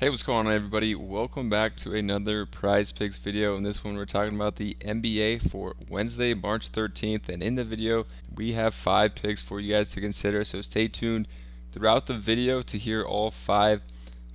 Hey, what's going on, everybody? Welcome back to another Prize Picks video. In this one, we're talking about the NBA for Wednesday, March 13th. And in the video, we have 5 picks for you guys to consider. So stay tuned throughout the video to hear all 5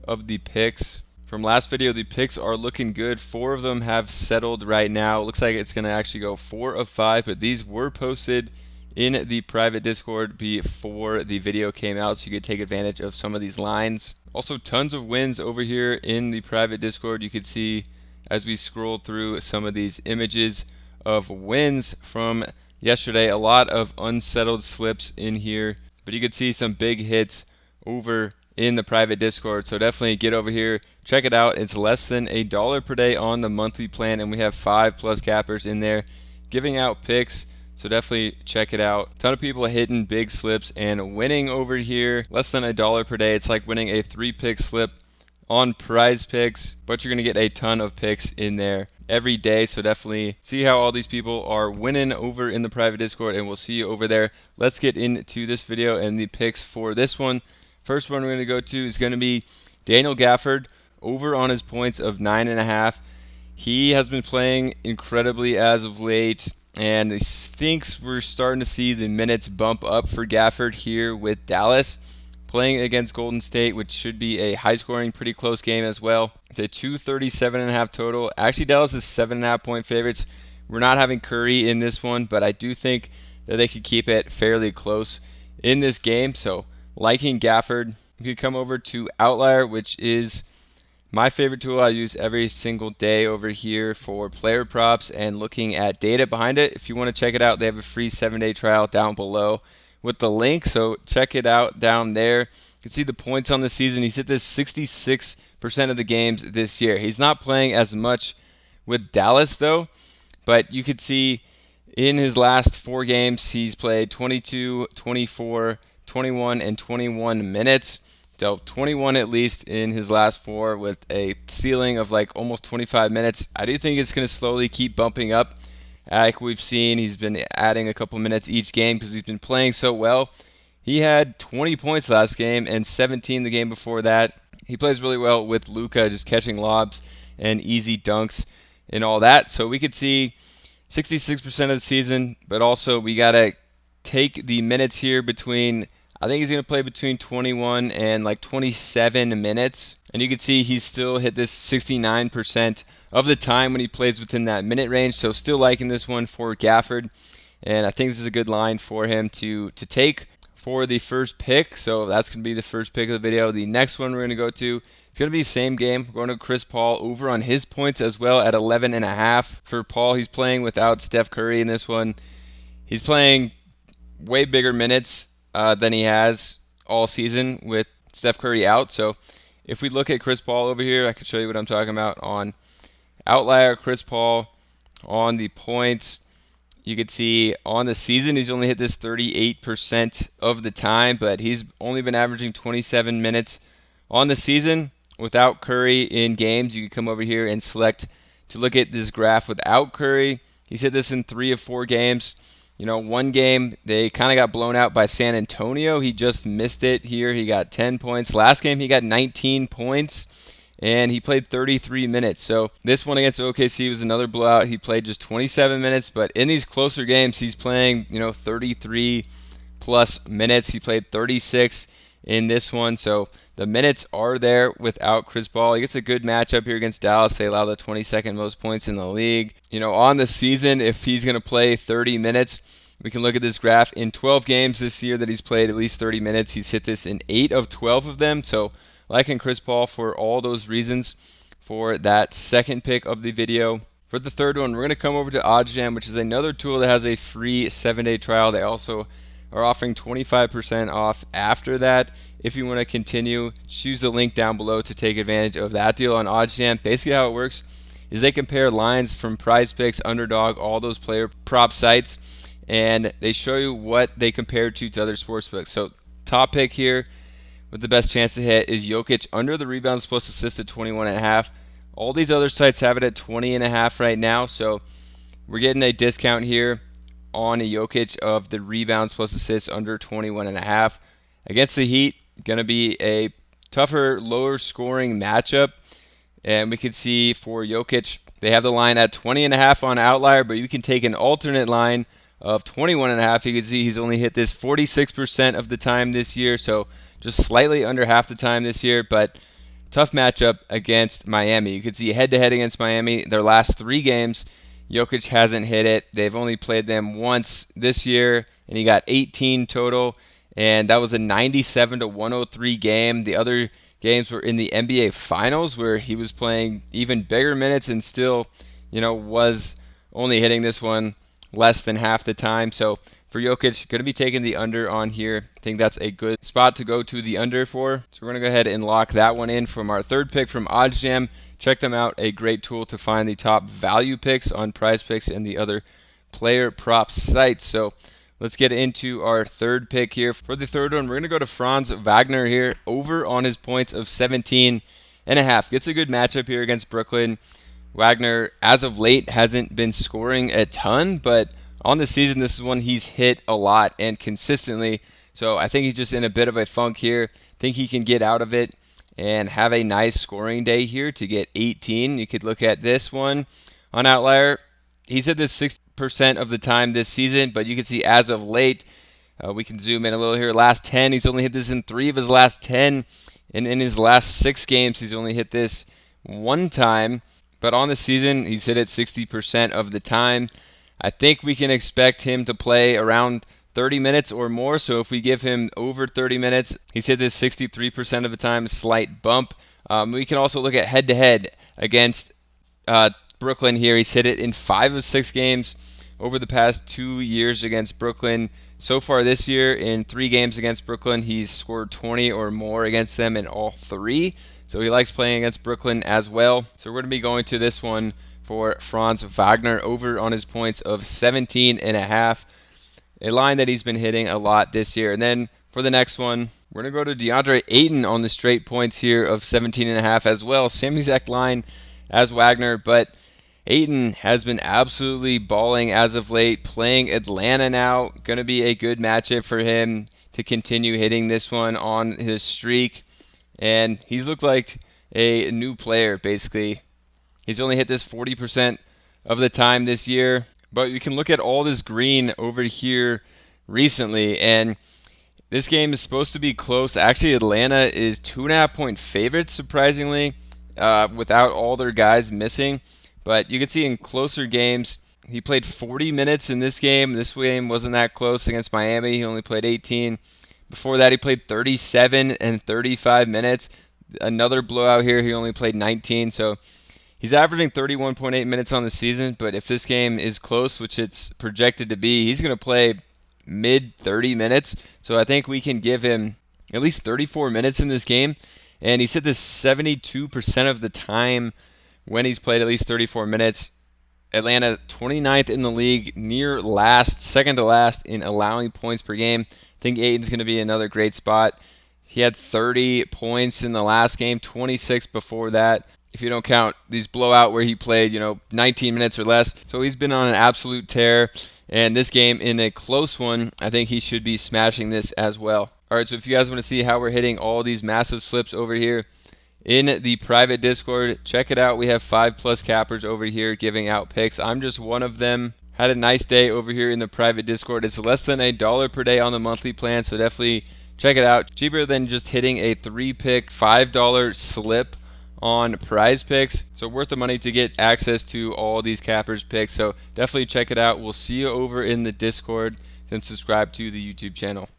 of the picks. From last video, the picks are looking good. 4 of them have settled right now. It looks like it's going to actually go 4 of 5, but these were posted in the private Discord before the video came out, so you could take advantage of some of these lines. Also, tons of wins over here in the private Discord. You could see as we scroll through some of these images of wins from yesterday. A lot of unsettled slips in here, but you could see some big hits over in the private Discord. So definitely get over here, check it out. It's less than $1 per day on the monthly plan, and we have 5+ cappers in there giving out picks. So definitely check it out. A ton of people hitting big slips and winning over here. Less than $1 per day. It's like winning a 3-pick slip on Prizepicks, but you're going to get a ton of picks in there every day. So definitely see how all these people are winning over in the private Discord, and we'll see you over there. Let's get into this video and the picks for this one. First one we're going to go to is going to be Daniel Gafford over on his points of 9.5. He has been playing incredibly as of late, and he thinks we're starting to see the minutes bump up for Gafford here with Dallas playing against Golden State, which should be a high-scoring, pretty close game as well. It's a 237.5 total. Actually, Dallas is 7.5-point favorites. We're not having Curry in this one, but I do think that they could keep it fairly close in this game. So liking Gafford. You could come over to Outlier, which is my favorite tool I use every single day over here for player props and looking at data behind it. If you want to check it out, they have a free 7-day trial down below with the link, so check it out down there. You can see the points on the season. He's hit this 66% of the games this year. He's not playing as much with Dallas though, but you could see in his last 4 games, he's played 22, 24, 21, and 21 minutes. So 21 at least in his last 4 with a ceiling of like almost 25 minutes. I do think it's going to slowly keep bumping up. Like we've seen, he's been adding a couple minutes each game because he's been playing so well. He had 20 points last game and 17 the game before that. He plays really well with Luka, just catching lobs and easy dunks and all that. So we could see 66% of the season, but also we got to take the minutes here between, I think he's going to play between 21 and like 27 minutes. And you can see he's still hit this 69% of the time when he plays within that minute range. So still liking this one for Gafford. And I think this is a good line for him to take for the first pick. So that's going to be the first pick of the video. The next one we're going to go to, it's going to be the same game. We're going to Chris Paul over on his points as well at 11.5. For Paul, he's playing without Steph Curry in this one. He's playing way bigger minutes than he has all season with Steph Curry out. So if we look at Chris Paul over here, I can show you what I'm talking about on Outlier. Chris Paul on the points, you can see on the season he's only hit this 38% of the time, but he's only been averaging 27 minutes on the season without Curry in games. You can come over here and select to look at this graph without Curry. He's hit this in 3 of 4 games. You know, one game they kind of got blown out by San Antonio. He just missed it here. He got 10 points. Last game he got 19 points, and he played 33 minutes. So this one against OKC was another blowout. He played just 27 minutes, but in these closer games he's playing, 33 plus minutes. He played 36 in this one. So the minutes are there without Chris Paul. He gets a good matchup here against Dallas. They allow the 22nd most points in the league. On the season, if he's going to play 30 minutes, we can look at this graph. In 12 games this year that he's played at least 30 minutes, he's hit this in 8 of 12 of them. So liking Chris Paul for all those reasons for that second pick of the video. For the third one, we're going to come over to OddsJam, which is another tool that has a free 7-day trial. They also are offering 25% off after that. If you want to continue, choose the link down below to take advantage of that deal on OddsJam. Basically how it works is they compare lines from Prizepicks, Underdog, all those player prop sites, and they show you what they compare to other sportsbooks. So top pick here with the best chance to hit is Jokic under the rebounds plus assists at 21.5. All these other sites have it at 20.5 right now, so we're getting a discount here on a Jokic of the rebounds plus assists under 21.5. Against the Heat, going to be a tougher, lower scoring matchup. And we can see for Jokic, they have the line at 20.5 on Outlier, but you can take an alternate line of 21.5. You can see he's only hit this 46% of the time this year, so just slightly under half the time this year, but tough matchup against Miami. You can see head-to-head against Miami, their last 3 games, Jokic hasn't hit it. They've only played them once this year, and he got 18 total, and that was a 97-103 game. The other games were in the NBA Finals, where he was playing even bigger minutes and still, was only hitting this one less than half the time. So for Jokic, going to be taking the under on here. I think that's a good spot to go to the under for. So we're going to go ahead and lock that one in from our third pick from OddsJam. Check them out, a great tool to find the top value picks on Prizepicks and the other player prop sites. So let's get into our third pick here. For the third one, we're going to go to Franz Wagner here, over on his points of 17.5. Gets a good matchup here against Brooklyn. Wagner, as of late, hasn't been scoring a ton, but on the season, this is one he's hit a lot and consistently. So I think he's just in a bit of a funk here. Think he can get out of it and have a nice scoring day here to get 18. You could look at this one on Outlier. He's hit this 60% of the time this season, but you can see as of late, we can zoom in a little here. Last 10, he's only hit this in 3 of his last 10. And in his last 6 games, he's only hit this 1 time. But on the season, he's hit it 60% of the time. I think we can expect him to play around 30 minutes or more. So if we give him over 30 minutes, he's hit this 63% of the time, slight bump. We can also look at head-to-head against Brooklyn here. He's hit it in 5 of 6 games over the past 2 years against Brooklyn. So far this year, in 3 games against Brooklyn, he's scored 20 or more against them in all 3. So he likes playing against Brooklyn as well. So we're going to be going to this one for Franz Wagner, over on his points of 17.5. A line that he's been hitting a lot this year. And then for the next one, we're going to go to DeAndre Aoun on the straight points here of 17.5 as well. Same exact line as Wagner, but Aoun has been absolutely balling as of late, playing Atlanta now. Going to be a good matchup for him to continue hitting this one on his streak. And he's looked like a new player, basically. He's only hit this 40% of the time this year. But you can look at all this green over here recently, and this game is supposed to be close. Actually, Atlanta is 2.5-point favorites, surprisingly, without all their guys missing. But you can see in closer games, he played 40 minutes in this game. This game wasn't that close against Miami. He only played 18. Before that, he played 37 and 35 minutes. Another blowout here, he only played 19. So he's averaging 31.8 minutes on the season. But if this game is close, which it's projected to be, he's going to play mid-30 minutes. So I think we can give him at least 34 minutes in this game. And he's hit this 72% of the time when he's played at least 34 minutes. Atlanta 29th in the league, near last, second to last in allowing points per game. I think Aoun's going to be another great spot. He had 30 points in the last game, 26 before that, if you don't count these blowout where he played, 19 minutes or less. So he's been on an absolute tear. And this game, in a close one, I think he should be smashing this as well. All right, so if you guys want to see how we're hitting all these massive slips over here in the private Discord, check it out. We have 5+ cappers over here giving out picks. I'm just one of them. Had a nice day over here in the private Discord. It's less than $1 per day on the monthly plan, so definitely check it out. Cheaper than just hitting a 3-pick $5 slip on Prizepicks. So worth the money to get access to all these cappers picks. So definitely check it out. We'll see you over in the Discord, and subscribe to the YouTube channel.